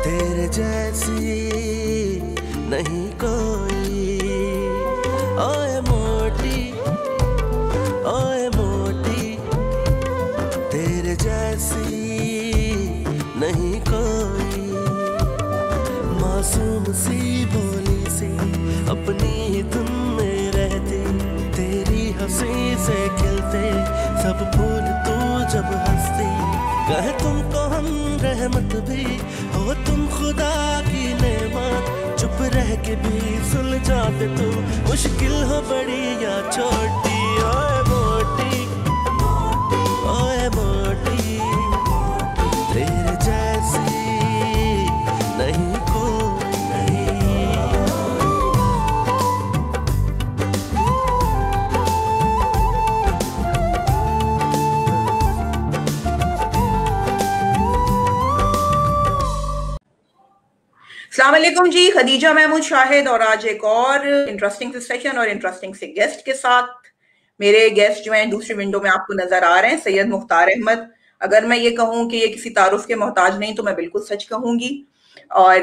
तेरे जैसी नहीं कोई। ओए मोटी, ओए मोटी, तेरे जैसी नहीं कोई। मासूम सी भोली सी अपनी ही धुन में रहती, तेरी हंसी से खिलते सब फूल तू जब हंसती। कहे तुमको हम रहमत भी हो, तुम खुदा की नेमत, चुप रह के भी सुलझाते तुम, मुश्किल हो बड़ी या छोटी। ओए मोटी, ओए मोटी, तेरे जैसी नहीं कोई नहीं। अस्सलाम वालेकुम जी, खदीजा महमूद शाहिद और आज एक और इंटरेस्टिंग सेशन और इंटरेस्टिंग से गेस्ट के साथ। मेरे गेस्ट जो हैं दूसरी विंडो में आपको नजर आ रहे हैं, सैयद मुख्तार अहमद। अगर मैं ये कहूँ कि ये किसी तारुफ के मोहताज नहीं तो मैं बिल्कुल सच कहूंगी। और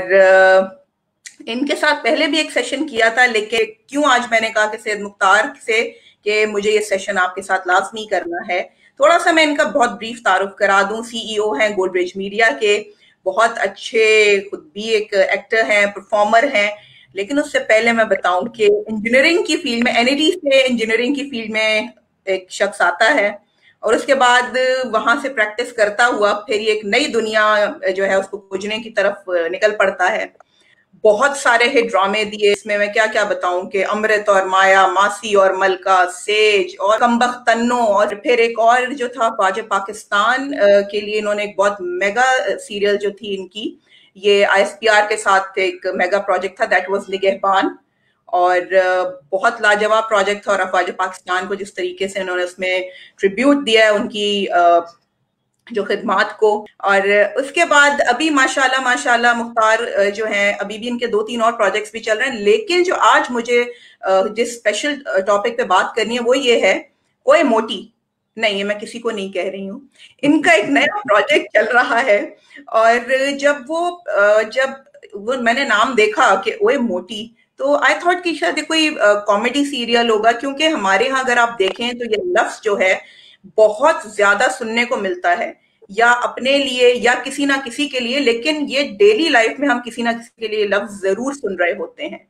इनके साथ पहले भी एक सेशन किया था, लेकिन क्यों आज मैंने कहा कि सैयद मुख्तार से कि मुझे ये सेशन आपके साथ लाजमी करना है। थोड़ा सा मैं इनका बहुत ब्रीफ तारुफ करा दूं। सीईओ हैं गोल्डब्रिज मीडिया के, बहुत अच्छे, खुद भी एक एक्टर हैं, परफॉर्मर हैं। लेकिन उससे पहले मैं बताऊं कि इंजीनियरिंग की फील्ड में, एनईडी से इंजीनियरिंग की फील्ड में एक शख्स आता है और उसके बाद वहां से प्रैक्टिस करता हुआ फिर एक नई दुनिया जो है उसको खोजने की तरफ निकल पड़ता है। बहुत सारे हिट ड्रामे दिए, इसमें मैं क्या क्या बताऊं कि अमृत और माया, मासी और मलका, सेज और कमबख्त तन्नो, और फिर एक और जो था ख्वाजा पाकिस्तान के लिए इन्होंने एक बहुत मेगा सीरियल जो थी इनकी, ये आईएसपीआर के साथ एक मेगा प्रोजेक्ट था, दैट वाज निगहबान। और बहुत लाजवाब प्रोजेक्ट था और ख्वाजा पाकिस्तान को जिस तरीके से उन्होंने उसमें ट्रिब्यूट दिया है उनकी जो खिदमात को। और उसके बाद अभी माशाल्लाह माशाल्लाह मुख्तार जो हैं, अभी भी इनके 2-3 और प्रोजेक्ट्स भी चल रहे हैं। लेकिन जो आज मुझे जिस स्पेशल टॉपिक पे बात करनी है वो ये है, ओए मोटी। नहीं, ये मैं किसी को नहीं कह रही हूँ, इनका एक नया प्रोजेक्ट चल रहा है। और जब वो मैंने नाम देखा कि ओए मोटी, तो आई थॉट कि शायद ये कोई कॉमेडी सीरियल होगा, क्योंकि हमारे यहाँ अगर आप देखें तो ये लफ्ज जो है बहुत ज्यादा सुनने को मिलता है, या अपने लिए या किसी ना किसी के लिए, लेकिन ये डेली लाइफ में हम किसी ना किसी के लिए लफ्ज जरूर सुन रहे होते हैं।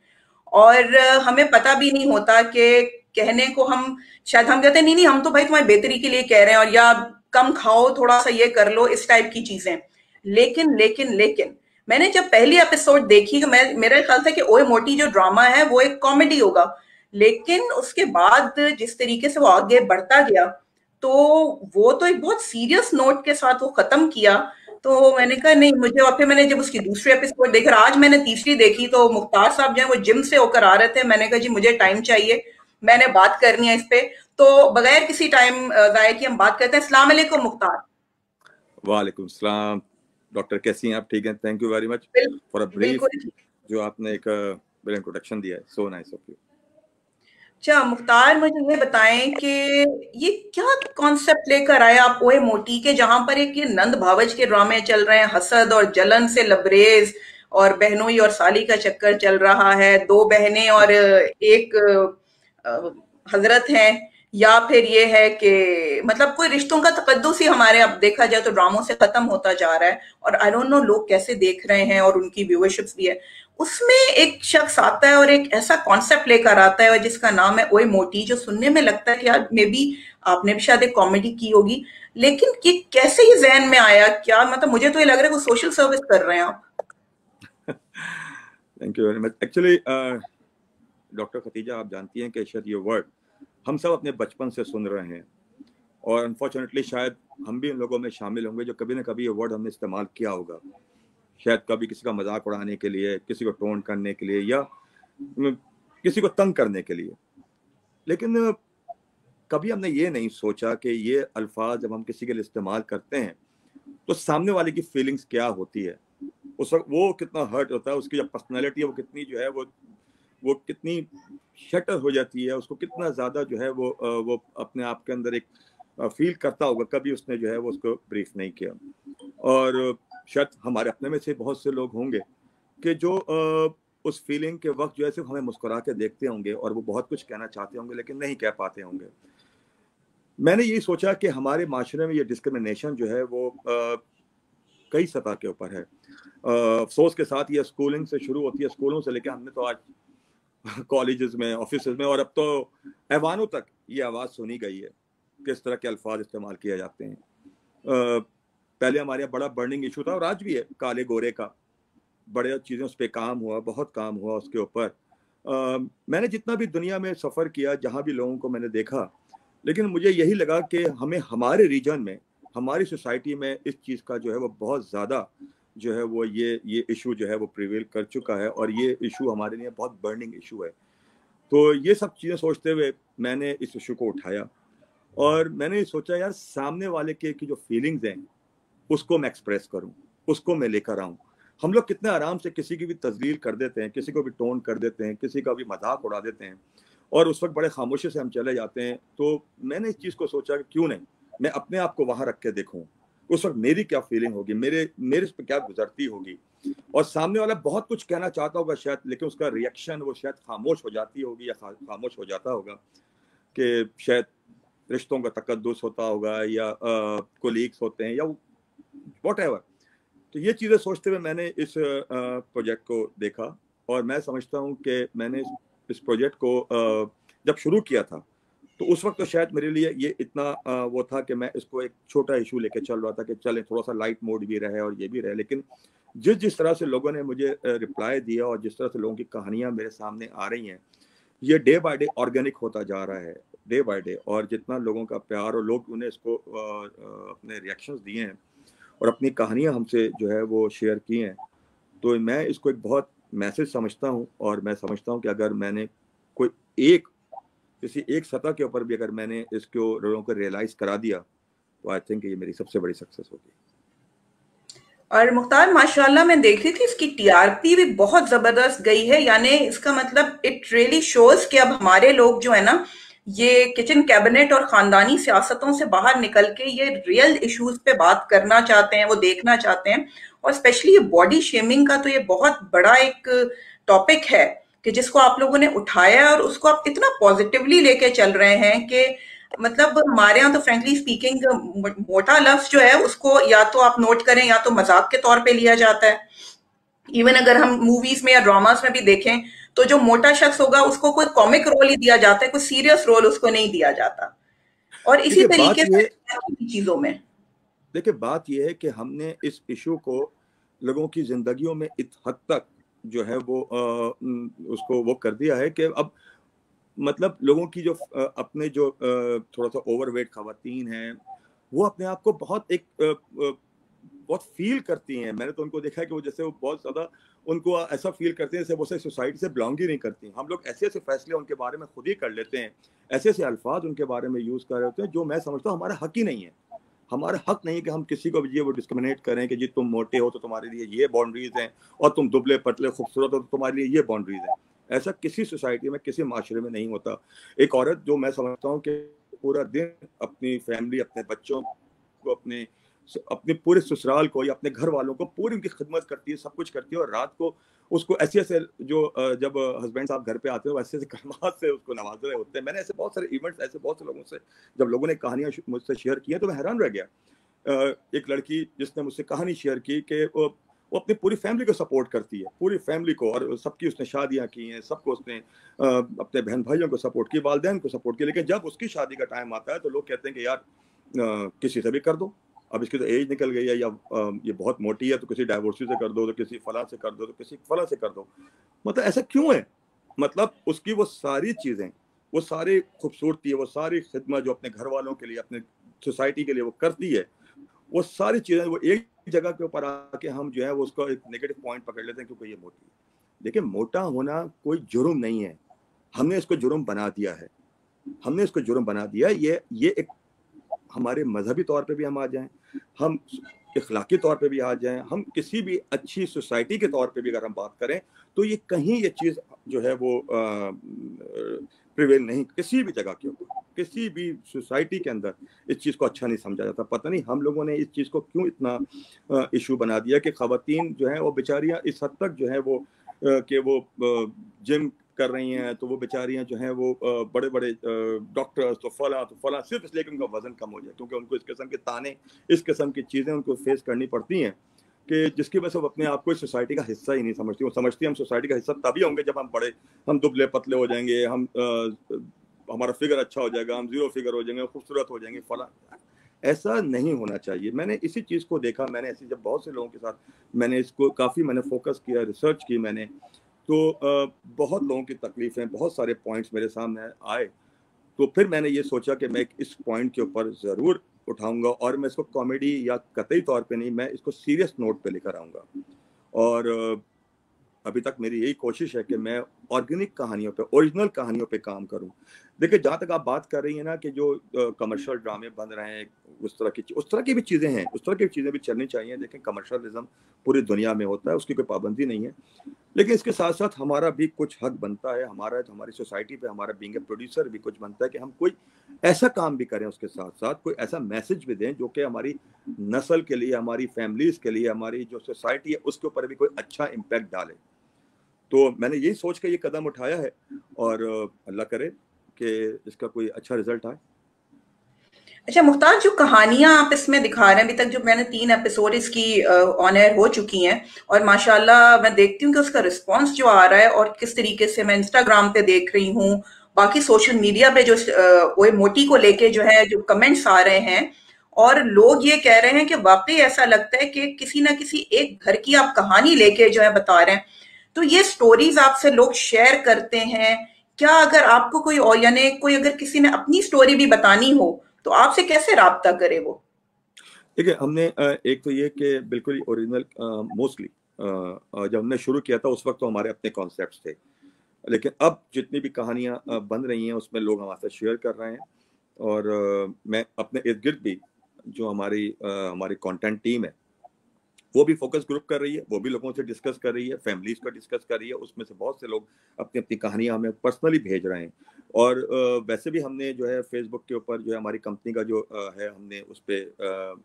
और हमें पता भी नहीं होता कि कहने को हम शायद हम कहते हैं नहीं नहीं हम तो भाई तुम्हारी बेहतरी के लिए कह रहे हैं, और या कम खाओ, थोड़ा सा ये कर लो, इस टाइप की चीजें। लेकिन मैंने जब पहली एपिसोड देखी तो मेरा ख्याल था कि ओए मोटी जो ड्रामा है वो एक कॉमेडी होगा। लेकिन उसके बाद जिस तरीके से वो आगे बढ़ता गया, तो वो तो एक बहुत सीरियस नोट के साथ वो खत्म किया। तो मैंने कहा नहीं मुझे, और फिर मैंने जब उसकी दूसरी एपिसोड देखा, आज मैंने तीसरी देखी, तो मुख्तार साहब जो है वो जिम से होकर आ रहे थे। मैंने कहा जी मुझे टाइम चाहिए, मैंने बात करनी है इस पे। तो बगैर किसी टाइम जाए कि हम बात करते हैं। अस्सलाम वालेकुम मुख्तार। वालेकुम सलाम डॉक्टर, कैसी हैं आप? ठीक हैं, thank you very much for a brief, जो आपने एक इंट्रोडक्शन दिया है, सो नाइस ऑफ यू। अच्छा मुख्तार, मुझे ये बताएं कि ये क्या कॉन्सेप्ट लेकर आए आप ओए मोटी के, जहां पर एक ये नंद भावज के ड्रामे चल रहे हैं, हसद और जलन से लबरेज, और बहनोई और साली का चक्कर चल रहा है, 2 बहनें और एक हजरत हैं, या फिर ये है कि मतलब कोई रिश्तों का तकद्दुस ही हमारे अब देखा जाए तो ड्रामों से खत्म होता जा रहा है। और आई डोंट नो लोग कैसे देख रहे हैं, और उनकी व्यूअरशिप्स भी है। उसमें एक शख्स आता है और एक ऐसा कॉन्सेप्ट लेकर आता है जिसका नाम है ओए मोटी, जो सुनने में लगता है कि यार मे बी आपने भी शायद एक कॉमेडी की होगी, लेकिन ये कैसे ये जहन में आया? क्या मतलब, मुझे तो ये लग रहा है वो सोशल सर्विस कर रहे हैं आप। Thank you very much. Actually doctor Khatija, आप जानती हैं कि शायद ये वर्ड हम सब अपने बचपन से सुन रहे हैं, और अनफॉर्चुनेटली शायद हम भी उन लोगों में शामिल होंगे जो कभी ना कभी ये वर्ड हमने इस्तेमाल किया होगा। शायद कभी किसी का मजाक उड़ाने के लिए, किसी को टोंट करने के लिए, या किसी को तंग करने के लिए। लेकिन कभी हमने ये नहीं सोचा कि ये अल्फाज जब हम किसी के लिए इस्तेमाल करते हैं तो सामने वाले की फीलिंग्स क्या होती है, उस वक्त वो कितना हर्ट होता है, उसकी जो पर्सनैलिटी है वो कितनी जो है वो कितनी शटर हो जाती है, उसको कितना ज़्यादा जो है वो अपने आप के अंदर एक फील करता होगा। कभी उसने जो है वो उसको ब्रीफ नहीं किया। और शायद हमारे अपने में से बहुत से लोग होंगे कि जो उस फीलिंग के वक्त जो है सिर्फ हमें मुस्कुरा के देखते होंगे और वो बहुत कुछ कहना चाहते होंगे लेकिन नहीं कह पाते होंगे। मैंने यही सोचा कि हमारे माशरे में ये डिस्क्रिमिनेशन जो है वो कई सतह के ऊपर है। अफसोस के साथ ये स्कूलिंग से शुरू होती है, स्कूलों से लेकर हमने तो आज कॉलेजेस में, ऑफिस में और अब तो ऐवानों तक ये आवाज़ सुनी गई है किस तरह के अल्फाज इस्तेमाल किए जाते हैं। पहले हमारे यहाँ बड़ा बर्निंग इशू था और आज भी है काले गोरे का, बड़े चीज़ों उस पर काम हुआ, बहुत काम हुआ उसके ऊपर। मैंने जितना भी दुनिया में सफ़र किया, जहाँ भी लोगों को मैंने देखा, लेकिन मुझे यही लगा कि हमें हमारे रीजन में, हमारी सोसाइटी में इस चीज़ का जो है वो बहुत ज़्यादा जो है वो ये इशू जो है वो प्रिवेल कर चुका है और ये इशू हमारे लिए बहुत बर्निंग इशू है। तो ये सब चीज़ें सोचते हुए मैंने इस इशू को उठाया और मैंने सोचा यार सामने वाले की जो फीलिंग्स हैं उसको मैं एक्सप्रेस करूं, उसको मैं लेकर आऊं। हम लोग कितने आराम से किसी की भी तजलील कर देते हैं, किसी को भी टोन कर देते हैं, किसी का भी मजाक उड़ा देते हैं और उस वक्त बड़े खामोशी से हम चले जाते हैं। तो मैंने इस चीज़ को सोचा कि क्यों नहीं मैं अपने आप को वहाँ रख के देखूँ, उस वक्त मेरी क्या फीलिंग होगी, मेरे पर क्या गुजरती होगी। और सामने वाला बहुत कुछ कहना चाहता होगा शायद, लेकिन उसका रिएक्शन वो शायद खामोश हो जाती होगी या खामोश हो जाता होगा कि शायद रिश्तों का तकद्दुस होता होगा या कोलीग्स होते हैं या व्हाटएवर। तो ये चीज़ें सोचते हुए मैंने इस प्रोजेक्ट को देखा और मैं समझता हूँ कि मैंने इस प्रोजेक्ट को जब शुरू किया था तो उस वक्त तो शायद मेरे लिए ये इतना वो था कि मैं इसको एक छोटा इशू लेके चल रहा था कि चले थोड़ा सा लाइट मोड भी रहे और ये भी रहे। लेकिन जिस तरह से लोगों ने मुझे रिप्लाई दिया और जिस तरह से लोगों की कहानियाँ मेरे सामने आ रही हैं, ये डे बाय डे ऑर्गेनिक होता जा रहा है, डे बाय डे। और जितना लोगों का प्यार और लोग उन्हें इसको अपने रिएक्शंस दिए हैं और अपनी कहानियाँ हमसे जो है वो शेयर की हैं, तो मैं इसको एक बहुत मैसेज समझता हूँ। और मैं समझता हूँ कि अगर मैंने किसी एक सतह के ऊपर भी अगर मैंने इसको लोगों को रियलाइज करा दिया तो आई थिंक ये मेरी सबसे बड़ी सक्सेस होगी। और मुख्तार माशाल्लाह मैं देख रही थी इसकी टीआरपी भी बहुत जबरदस्त गई है, यानी इसका मतलब इट रियली शोज कि अब हमारे लोग जो है ना ये किचन कैबिनेट और खानदानी सियासतों से बाहर निकल के ये रियल इश्यूज पे बात करना चाहते हैं, वो देखना चाहते हैं। और स्पेशली ये बॉडी शेमिंग का तो ये बहुत बड़ा एक टॉपिक है कि जिसको आप लोगों ने उठाया और उसको आप इतना पॉजिटिवली लेके चल रहे हैं कि मतलब हमारे यहाँ तो फ्रेंकली स्पीकिंग मोटा लफ्ज जो है उसको या तो आप नोट करें या तो मजाक के तौर पे लिया जाता है। इवन अगर हम मूवीज में या ड्रामास में भी देखें तो जो मोटा शख्स होगा उसको कोई कॉमिक रोल ही दिया जाता है, कोई सीरियस रोल उसको नहीं दिया जाता। और इसी तरीके से चीजों में देखिए बात यह है कि हमने इस इशू को लोगों की जिंदगियों में इस हद तक जो है वो उसको वो कर दिया है कि अब मतलब लोगों की जो अपने जो थोड़ा सा ओवरवेट खवातीन हैं वो अपने आप को बहुत फील करती हैं। मैंने तो उनको देखा है कि वो जैसे वो बहुत ज़्यादा उनको ऐसा फील करते हैं जैसे वो सोसाइटी से बिलोंग ही नहीं करती। हम लोग ऐसे ऐसे फैसले उनके बारे में खुद ही कर लेते हैं, ऐसे ऐसे अल्फाज उनके बारे में यूज़ कर रहे होते हैं जो मैं समझता हूँ हमारा हक ही नहीं है। हमारा हक नहीं है कि हम किसी को भी ये वो डिस्क्रिमिनेट करें कि जी तुम मोटे हो तो तुम्हारे लिए ये बाउंड्रीज हैं और तुम दुबले पतले खूबसूरत हो तो तुम्हारे लिए ये बाउंड्रीज हैं। ऐसा किसी सोसाइटी में, किसी माशरे में नहीं होता। एक औरत जो मैं समझता हूँ कि पूरा दिन अपनी फैमिली, अपने बच्चों को, अपने पूरे ससुराल को या अपने घर वालों को पूरी उनकी खिदमत करती है, सब कुछ करती है और रात को उसको ऐसे ऐसे जो जब हस्बैंड साहब घर पे आते हैं वैसे ऐसे कलमात से उसको नवाज रहे होते हैं। मैंने ऐसे बहुत सारे इवेंट्स, ऐसे बहुत से लोगों से जब लोगों ने कहानियां मुझसे शेयर की हैं तो मैं हैरान रह गया। एक लड़की जिसने मुझसे कहानी शेयर की कि वो अपनी पूरी फैमिली को सपोर्ट करती है, पूरी फैमिली को, और सबकी उसने शादियां की हैं, सबको उसने अपने बहन भाइयों को सपोर्ट की, वालिदैन को सपोर्ट की। लेकिन जब उसकी शादी का टाइम आता है तो लोग कहते हैं कि यार किसी से भी कर दो, अब इसकी तो एज निकल गई है, या ये बहुत मोटी है तो किसी डाइवोर्सी से कर दो, तो किसी फला से कर दो, तो किसी फला से कर दो। मतलब ऐसा क्यों है? मतलब उसकी वो सारी चीज़ें, वो सारी खूबसूरती है, वो सारी खिदमत जो अपने घर वालों के लिए, अपने सोसाइटी के लिए वो करती है, वो सारी चीज़ें वो एक जगह के ऊपर आके हम जो है वो उसका एक नेगेटिव पॉइंट पकड़ लेते हैं क्योंकि ये मोटी है। देखिए मोटा होना कोई जुर्म नहीं है, हमने इसको जुर्म बना दिया है, हमने इसको जुर्म बना दिया है। ये एक हमारे मजहबी तौर पे भी हम आ जाएं, हम इखलाकी तौर पे भी आ जाएं, हम किसी भी अच्छी सोसाइटी के तौर पे भी अगर हम बात करें तो ये कहीं ये चीज़ जो है वो प्रिवेल नहीं, किसी भी जगह के ऊपर, किसी भी सोसाइटी के अंदर इस चीज़ को अच्छा नहीं समझा जाता। पता नहीं हम लोगों ने इस चीज़ को क्यों इतना इशू बना दिया कि ख़वातीन जो है वो बेचारियां इस हद तक जो है वो कि वो जिम कर रही हैं, तो वो बेचारियां जो हैं वो बड़े बड़े डॉक्टर्स तो फला सिर्फ इसलिए कि उनका वजन कम हो जाए, क्योंकि उनको इस किस्म के ताने, इस किस्म की चीज़ें उनको फेस करनी पड़ती हैं कि जिसकी वजह से वो अपने आप को इस सोसाइटी का हिस्सा ही नहीं समझती। वो समझती है हम सोसाइटी का हिस्सा तभी होंगे जब हम बड़े, हम दुबले पतले हो जाएंगे, हम हमारा फिगर अच्छा हो जाएगा, हम जीरो फिगर हो जाएंगे, खूबसूरत हो जाएंगे, फला। ऐसा नहीं होना चाहिए। मैंने इसी चीज़ को देखा, मैंने ऐसे जब बहुत से लोगों के साथ मैंने इसको काफ़ी मैंने फोकस किया, रिसर्च की मैंने, तो बहुत लोगों की तकलीफ़ें, बहुत सारे पॉइंट्स मेरे सामने आए। तो फिर मैंने ये सोचा कि मैं इस पॉइंट के ऊपर ज़रूर उठाऊंगा और मैं इसको कॉमेडी या कतई तौर पे नहीं, मैं इसको सीरियस नोट पे लेकर आऊँगा। और अभी तक मेरी यही कोशिश है कि मैं ऑर्गेनिक कहानियों पे, ओरिजिनल कहानियों पे काम करूं। देखिए, जहाँ तक आप बात कर रही हैं ना कि जो कमर्शियल ड्रामे बन रहे हैं, उस तरह की भी चीज़ें हैं, उस तरह की चीज़ें भी चलनी चाहिए। लेकिन कमर्शियलिज्म पूरी दुनिया में होता है, उसकी कोई पाबंदी नहीं है। लेकिन इसके साथ साथ हमारा भी कुछ हक बनता है, हमारी सोसाइटी पे हमारा बीइंग ए प्रोड्यूसर भी कुछ बनता है कि हम कोई ऐसा काम भी करें, उसके साथ साथ कोई ऐसा मैसेज भी दें जो कि हमारी नस्ल के लिए, हमारी फैमिलीज के लिए, हमारी जो सोसाइटी है उसके ऊपर भी कोई अच्छा इम्पैक्ट डाले। तो मैंने यही सोच के ये कदम उठाया है और अल्लाह करे कि इसका कोई अच्छा रिजल्ट आए। अच्छा मुख्तार, जो कहानियां आप इसमें दिखा रहे हैं, अभी तक जो मैंने 3 एपिसोड इसकी ऑन एयर हो चुकी हैं और माशाल्लाह मैं देखती हूँ कि उसका रिस्पांस जो आ रहा है और किस तरीके से मैं इंस्टाग्राम पे देख रही हूँ, बाकी सोशल मीडिया पे जो वो मोटी को लेके जो है जो कमेंट्स आ रहे हैं और लोग ये कह रहे हैं कि वाकई ऐसा लगता है कि किसी ना किसी एक घर की आप कहानी लेके जो है बता रहे हैं। तो ये स्टोरीज आपसे लोग शेयर करते हैं क्या? अगर आपको कोई और यानी कोई अगर किसी ने अपनी स्टोरी भी बतानी हो तो आपसे कैसे राब्ता करे वो? देखिए, हमने एक तो ये कि बिल्कुल ही ओरिजिनल, मोस्टली जब हमने शुरू किया था उस वक्त तो हमारे अपने कॉन्सेप्ट्स थे, लेकिन अब जितनी भी कहानियां बन रही हैं उसमें लोग हमारे साथ शेयर कर रहे हैं। और मैं अपने इर्द गिर्द भी जो हमारी कंटेंट टीम है वो भी फोकस ग्रुप कर रही है, वो भी लोगों से डिस्कस कर रही है, फैमिलीज का डिस्कस कर रही है। उसमें से बहुत से लोग अपनी अपनी कहानियां हमें पर्सनली भेज रहे हैं। और वैसे भी हमने जो है फेसबुक के ऊपर जो है हमारी कंपनी का जो है हमने उस पर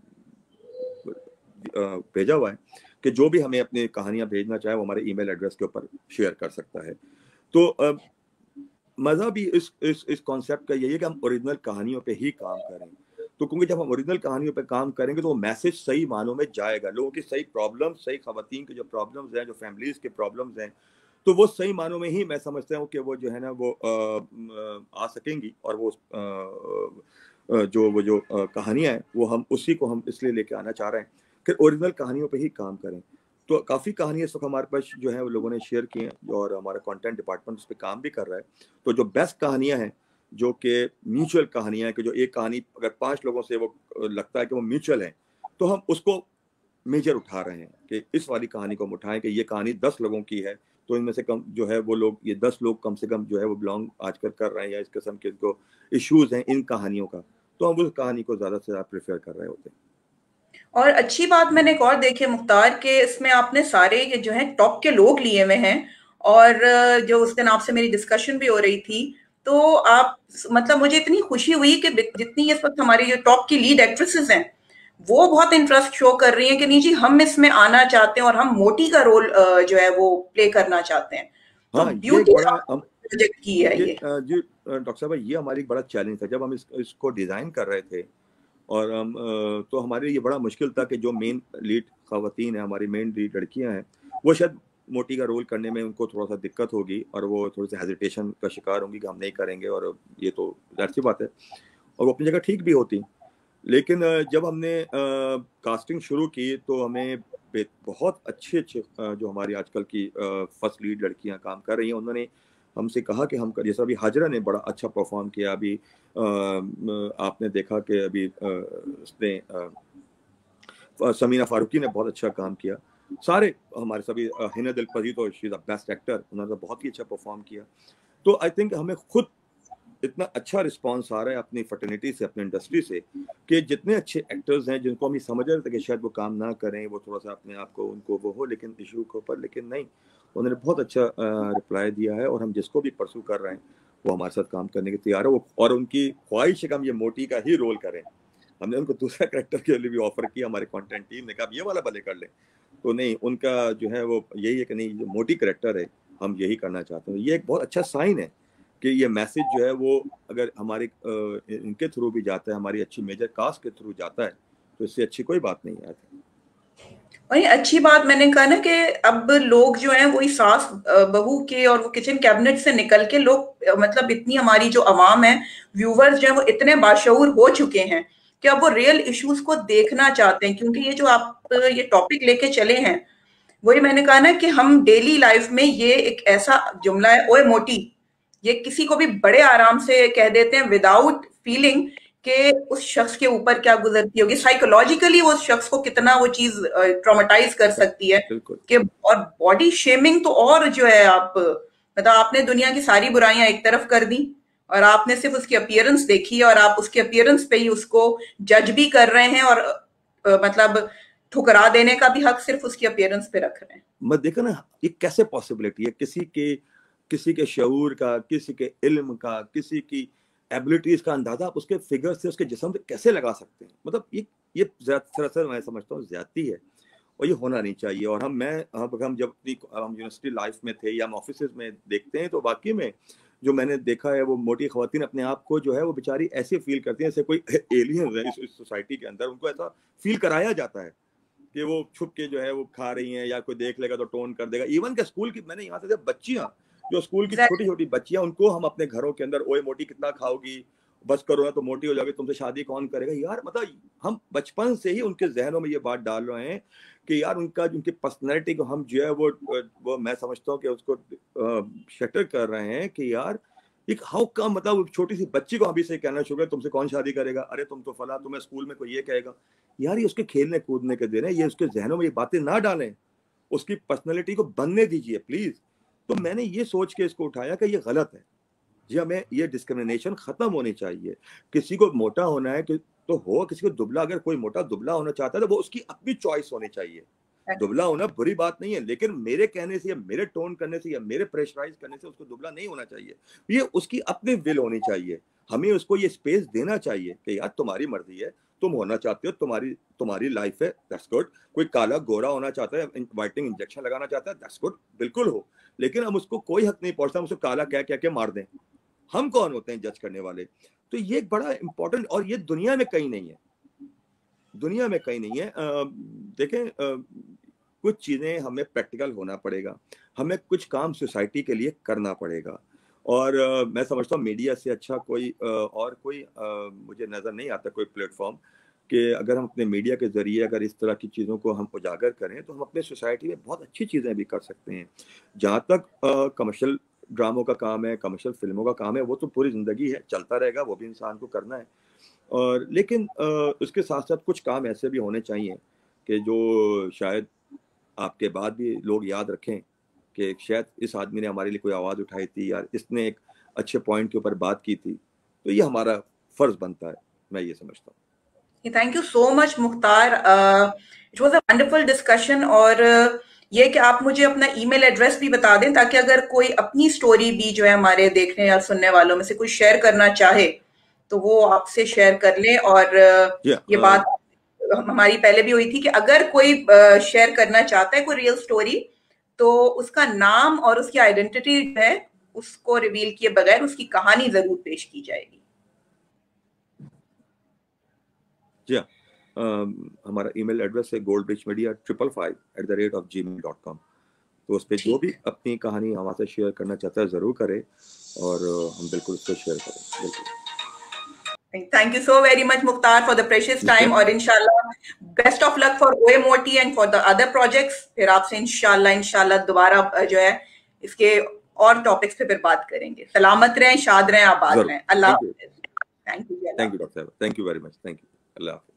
भेजा हुआ है कि जो भी हमें अपनी कहानियां भेजना चाहे वो हमारे ईमेल एड्रेस के ऊपर शेयर कर सकता है। तो मज़ा भी इस कॉन्सेप्ट का यही है कि हम ओरिजिनल कहानियों पे ही काम करें। तो क्योंकि जब हम ओरिजिनल कहानियों पे काम करेंगे तो वो मैसेज सही मानों में जाएगा, लोगों की सही प्रॉब्लम्स, सही खवातीन के जो प्रॉब्लम्स हैं, जो फैमिलीज के प्रॉब्लम्स हैं, तो वो सही मानों में ही मैं समझता हूँ कि वो जो है ना वो आ सकेंगी। और वो जो कहानियाँ हैं वो हम उसी को हम इसलिए लेके आना चाह रहे हैं कि ओरिजिनल कहानियों पे ही काम करें। तो काफ़ी कहानियाँ इस वक्त हमारे पास जो है वो लोगों ने शेयर की हैं और हमारा कंटेंट डिपार्टमेंट उस पर काम भी कर रहा है। तो जो बेस्ट कहानियाँ हैं, जो कि म्यूचुअल कहानियाँ हैं, कि जो एक कहानी अगर 5 लोगों से वो लगता है कि वो म्यूचुअल है, तो हम उसको मेजर उठा रहे हैं कि इस वाली कहानी को हम उठाएं कि ये कहानी 10 लोगों की है, तो इनमें से कम जो है वो लोग, ये 10 लोग कम से कम जो है वो बिलोंग आजकल कर रहे हैं या इस किस्म के इनको इश्यूज हैं इन कहानियों का, तो हम उस कहानी को ज़्यादा से ज़्यादा प्रेफर कर रहे होते हैं। और अच्छी बात मैंने एक और देखी मुख्तार के इसमें आपने सारे ये जो है टॉप के लोग लिए हुए हैं और जो उस दिन आपसे मेरी डिस्कशन भी हो रही थी तो आप मतलब मुझे इतनी खुशी हुई कि जितनी इस वक्त हमारी जो टॉप की लीड एक्ट्रेसेस हैं वो बहुत इंटरेस्ट शो कर रही हैं कि नहीं जी हम इसमें आना चाहते हैं और हम मोटी का रोल जो है वो प्ले करना चाहते हैं। तो हाँ, ये ब्यूटी बड़ा प्रोजेक्ट की है ये। जी डॉक्टर साहब, ये हमारी बड़ा चैलेंज था जब हम इसको डिज़ाइन कर रहे थे। और हम तो हमारे लिए बड़ा मुश्किल था कि जो मेन लीड खवातीन हैं, हमारी मेन लीड लड़कियां हैं, वो शायद मोटी का रोल करने में उनको थोड़ा सा दिक्कत होगी और वो थोड़ी सी हेजिटेशन का शिकार होंगी कि हम नहीं करेंगे। और ये तो जाहिर सी बात है और वो अपनी जगह ठीक भी होती। लेकिन जब हमने कास्टिंग शुरू की तो हमें बहुत अच्छे जो हमारी आजकल की फर्स्ट लीड लड़कियां काम कर रही हैं, उन्होंने हमसे कहा कि हम जैसा अभी हाजरा ने बड़ा अच्छा परफॉर्म किया, अभी आपने देखा कि अभी उसने समीना फारूकी ने बहुत अच्छा काम किया, सारे हमारे सभी हिना दिल पजी तो she is the best actor, उन्होंने तो बहुत ही अच्छा परफॉर्म किया। तो आई थिंक हमें खुद इतना अच्छा रिस्पांस आ रहा है अपनी फर्टर्निटी से, अपनी इंडस्ट्री से, कि जितने अच्छे एक्टर्स हैं जिनको हम समझ रहे थे कि शायद वो काम ना करें, वो थोड़ा सा अपने आप को उनको वो हो लेकिन इशू के ऊपर, लेकिन नहीं, उन्होंने बहुत अच्छा रिप्लाई दिया है। और हम जिसको भी परसू कर रहे हैं वो हमारे साथ काम करने के तैयार है। वो और उनकी ख्वाहिश है कि हम ये मोटी का ही रोल करें। हमने उनको दूसरा कैरेक्टर के लिए भी ऑफर किया, हमारे कंटेंट टीम ने कहा ये वाला भले कर लें, तो नहीं, उनका जो है वो यही है कि नहीं, जो मोटी कैरेक्टर है हम यही करना चाहते हैं। ये एक बहुत अच्छा साइन है कि ये मैसेज जो है वो अगर हमारे इनके थ्रू भी जाता है, हमारी अच्छी मेजर कास्ट के थ्रू जाता है, तो इससे अच्छी कोई बात नहीं है। वही अच्छी बात मैंने कहा ना कि अब लोग जो हैं वही सास बहू के और वो किचन कैबिनेट से निकल के लोग, मतलब इतनी हमारी जो अवाम है, व्यूवर्स जो है वो इतने बाशऊर हो चुके हैं कि अब वो रियल इश्यूज को देखना चाहते हैं। क्योंकि ये जो आप ये टॉपिक लेके चले हैं, वही मैंने कहा ना कि हम डेली लाइफ में ये एक ऐसा जुमला है, ओए मोटी, ये किसी को भी बड़े आराम से कह देते हैं विदाउट फीलिंग कि उस शख्स के ऊपर क्या गुजरती होगी, साइकोलॉजिकली वो उस शख्स को कितना वो चीज ट्रॉमेटाइज कर सकती है कि, और बॉडी शेमिंग तो और जो है, आप मतलब आपने दुनिया की सारी बुराइयां एक तरफ कर दी और आपने सिर्फ उसकी अपीयरेंस देखी और आप उसके अपीयरेंस पे ही उसको जज भी कर रहे हैं और मतलब ठुकरा देने का भी हक सिर्फ उसकी अपीयरेंस पे रख रहे हैं। मैं देखा ना, ये कैसे पॉसिबिलिटी है किसी के शऊर का, किसी के इल्म का, किसी की एबिलिटीज का अंदाजा आप उसके फिगर से, उसके जिस्म से कैसे लगा सकते हैं। मतलब ये सरासर मैं समझता हूँ ज्यादती है और ये होना नहीं चाहिए। और हम जब हम यूनिवर्सिटी लाइफ में थे या हम ऑफिस में देखते हैं, तो वाकई में जो मैंने देखा है, वो मोटी खवातीन अपने आप को जो है वो बेचारी ऐसे फील करती हैं जैसे कोई एलियन है इस सोसाइटी के अंदर। उनको ऐसा फील कराया जाता है कि वो छुप के जो है वो खा रही हैं, या कोई देख लेगा तो टोन कर देगा। इवन के स्कूल की, मैंने यहाँ से बच्चियां, जो स्कूल की छोटी छोटी बच्चियां, उनको हम अपने घरों के अंदर, ओए मोटी कितना खाओगी, बस करो ना तो मोटी हो जाओगी, तुमसे शादी कौन करेगा। यार मतलब हम बचपन से ही उनके जहनों में ये बात डाल रहे हैं कि यार उनकी पर्सनैलिटी को हम जो है वो मैं समझता हूँ कि उसको शटर कर रहे हैं कि यार एक हाउ कम, मतलब छोटी सी बच्ची को अभी से कहना शुरू है तुमसे कौन शादी करेगा, अरे तुम तो फला, तुम्हें स्कूल में कोई ये कहेगा। यार ये उसके खेलने कूदने के दिन है, ये उसके जहनों में ये बातें ना डालें, उसकी पर्सनैलिटी को बनने दीजिए प्लीज। तो मैंने ये सोच के इसको उठाया कि ये गलत है जी, हमें ये डिस्क्रिमिनेशन खत्म होनी चाहिए। किसी को मोटा होना है कि तो हो, किसी को दुबला, अगर कोई मोटा दुबला होना चाहता है तो वो उसकी अपनी चॉइस होनी चाहिए। दुबला होना बुरी बात नहीं है, लेकिन मेरे कहने से या मेरे टोन करने से या मेरे प्रेशराइज करने से उसको दुबला नहीं होना चाहिए। ये उसकी अपनी विल होनी चाहिए। हमें उसको ये स्पेस देना चाहिए कि यार तुम्हारी मर्जी है, तुम होना चाहते हो, तुम्हारी लाइफ है, दैट्स गुड। कोई काला गोरा होना चाहता है, वाइटनिंग इंजेक्शन लगाना चाहता है, दैट्स गुड, बिल्कुल हो। लेकिन हम उसको कोई हक नहीं पहुंचता, हम उसको काला कह के मार दें। हम कौन होते हैं जज करने वाले? तो ये एक बड़ा इंपॉर्टेंट, और ये दुनिया में कहीं नहीं है, दुनिया में कहीं नहीं है। देखें, कुछ चीजें हमें प्रैक्टिकल होना पड़ेगा, हमें कुछ काम सोसाइटी के लिए करना पड़ेगा। और मैं समझता हूँ मीडिया से अच्छा कोई और कोई मुझे नजर नहीं आता कोई प्लेटफॉर्म कि अगर हम अपने मीडिया के जरिए अगर इस तरह की चीज़ों को हम उजागर करें तो हम अपने सोसाइटी में बहुत अच्छी चीज़ें भी कर सकते हैं। जहाँ तक कमर्शियल ड्रामों का काम है, कमर्शियल फिल्मों का काम है, वो तो पूरी ज़िंदगी है, चलता रहेगा, वो भी इंसान को करना है। और लेकिन उसके साथ साथ कुछ काम ऐसे भी होने चाहिए कि जो शायद आपके बाद भी लोग याद रखें कि शायद इस आदमी ने हमारे लिए कोई आवाज़ उठाई थी, या इसने एक अच्छे पॉइंट के ऊपर बात की थी, तो ये हमारा फ़र्ज़ बनता है, मैं ये समझता हूँ। Thank you so much Mukhtar, it was a wonderful discussion. और ये कि आप मुझे अपना ईमेल एड्रेस भी बता दें ताकि अगर कोई अपनी स्टोरी भी जो है हमारे देखने या सुनने वालों में से कोई शेयर करना चाहे तो वो आपसे शेयर कर ले। और ये बात हमारी पहले भी हुई थी कि अगर कोई शेयर करना चाहता है कोई रियल स्टोरी, तो उसका नाम और उसकी आइडेंटिटी जो है उसको रिवील किए बगैर उसकी कहानी जरूर पेश की जाएगी। जी हाँ, हमारा ईमेल एड्रेस है goldbridgemedia555@gmail.com। तो उस पर जो भी अपनी कहानी हमारे शेयर करना चाहता है जरूर करे और हम बिल्कुल उसको शेयर करें। बिल्कुल। Thank you so very much, Mukhtar, for the precious time. और इंशाल्लाह बेस्ट ऑफ लक फॉर ओए मोटी and for the other projects. फिर आपसे इंशाल्लाह दोबारा जो है इसके और टॉपिक्स पे फिर बात करेंगे। सलामत रहें, शाद रहें, आबाद रहें। अल्लाह हाफिज़। थैंक यू डॉक्टर साहब, thank you very much, thank you. अल्लाह हाफिज़।